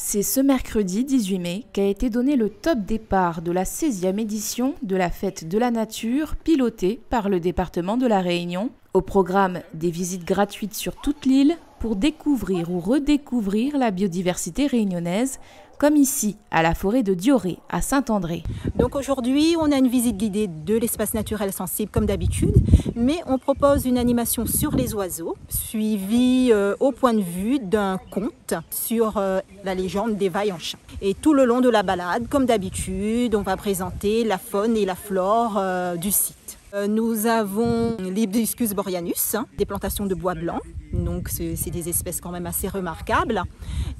C'est ce mercredi 18 mai qu'a été donné le top départ de la 16e édition de la Fête de la Nature pilotée par le département de la Réunion. Au programme, des visites gratuites sur toute l'île pour découvrir ou redécouvrir la biodiversité réunionnaise, comme ici, à la forêt de Dioré, à Saint-André. Donc aujourd'hui, on a une visite guidée de l'espace naturel sensible comme d'habitude, mais on propose une animation sur les oiseaux, suivie au point de vue d'un conte sur la légende des Vaillanchins. Et tout le long de la balade, comme d'habitude, on va présenter la faune et la flore du site. Nous avons l'Hibiscus boreanus, des plantations de bois blanc, donc c'est des espèces quand même assez remarquables.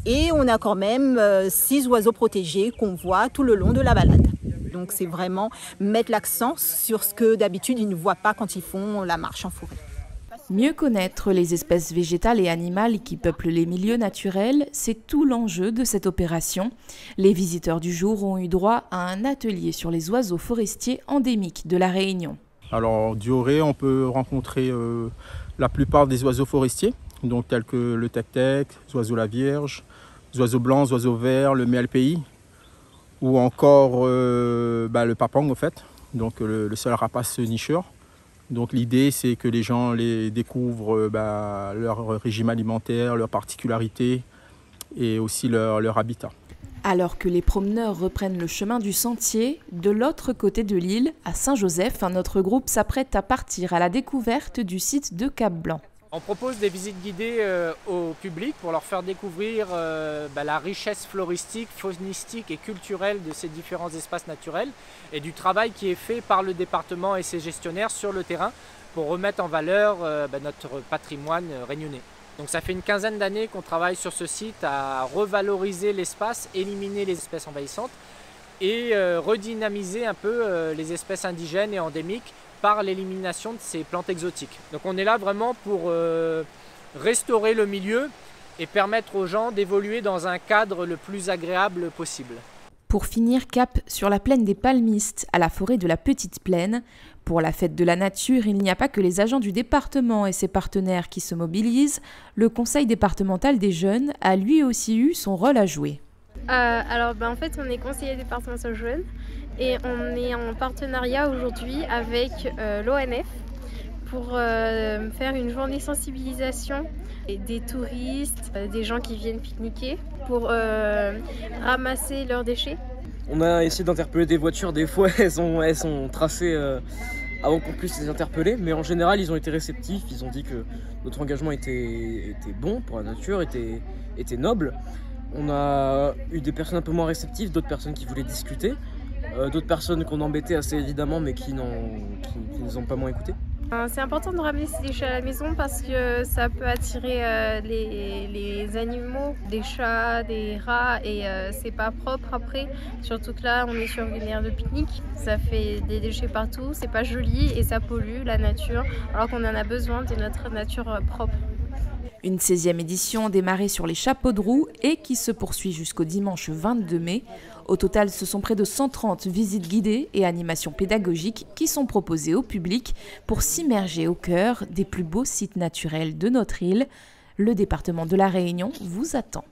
Et on a quand même 6 oiseaux protégés qu'on voit tout le long de la balade. Donc c'est vraiment mettre l'accent sur ce que d'habitude ils ne voient pas quand ils font la marche en forêt. Mieux connaître les espèces végétales et animales qui peuplent les milieux naturels, c'est tout l'enjeu de cette opération. Les visiteurs du jour ont eu droit à un atelier sur les oiseaux forestiers endémiques de la Réunion. Alors, Dioré, on peut rencontrer la plupart des oiseaux forestiers, donc tels que le tec-tec, les oiseaux la vierge, les oiseaux blancs, les oiseaux verts, le méalpéi, ou encore le papang en fait, donc le seul rapace nicheur. Donc l'idée c'est que les gens les découvrent leur régime alimentaire, leurs particularités et aussi leur habitat. Alors que les promeneurs reprennent le chemin du sentier, de l'autre côté de l'île, à Saint-Joseph, notre groupe s'apprête à partir à la découverte du site de Cap-Blanc. On propose des visites guidées au public pour leur faire découvrir la richesse floristique, faunistique et culturelle de ces différents espaces naturels et du travail qui est fait par le département et ses gestionnaires sur le terrain pour remettre en valeur notre patrimoine réunionnais. Donc ça fait une quinzaine d'années qu'on travaille sur ce site à revaloriser l'espace, éliminer les espèces envahissantes et redynamiser un peu les espèces indigènes et endémiques par l'élimination de ces plantes exotiques. Donc on est là vraiment pour restaurer le milieu et permettre aux gens d'évoluer dans un cadre le plus agréable possible. Pour finir, cap sur la plaine des Palmistes, à la forêt de la Petite Plaine. Pour la fête de la nature, il n'y a pas que les agents du département et ses partenaires qui se mobilisent. Le conseil départemental des jeunes a lui aussi eu son rôle à jouer. En fait, on est conseiller départemental jeunes et on est en partenariat aujourd'hui avec l'ONF pour faire une journée sensibilisation des touristes, des gens qui viennent pique-niquer pour ramasser leurs déchets. On a essayé d'interpeller des voitures, des fois elles sont tracées avant qu'on puisse les interpeller, mais en général ils ont été réceptifs, ils ont dit que notre engagement était bon pour la nature, était noble. On a eu des personnes un peu moins réceptives, d'autres personnes qui voulaient discuter, d'autres personnes qu'on embêtait assez évidemment mais qui nous ont pas moins écoutés. C'est important de ramener ces déchets à la maison parce que ça peut attirer les animaux, des chats, des rats et c'est pas propre après. Surtout que là on est sur une aire de pique-nique, ça fait des déchets partout, c'est pas joli et ça pollue la nature alors qu'on en a besoin de notre nature propre. Une 16e édition démarrée sur les chapeaux de roue et qui se poursuit jusqu'au dimanche 22 mai. Au total, ce sont près de 130 visites guidées et animations pédagogiques qui sont proposées au public pour s'immerger au cœur des plus beaux sites naturels de notre île. Le département de la Réunion vous attend.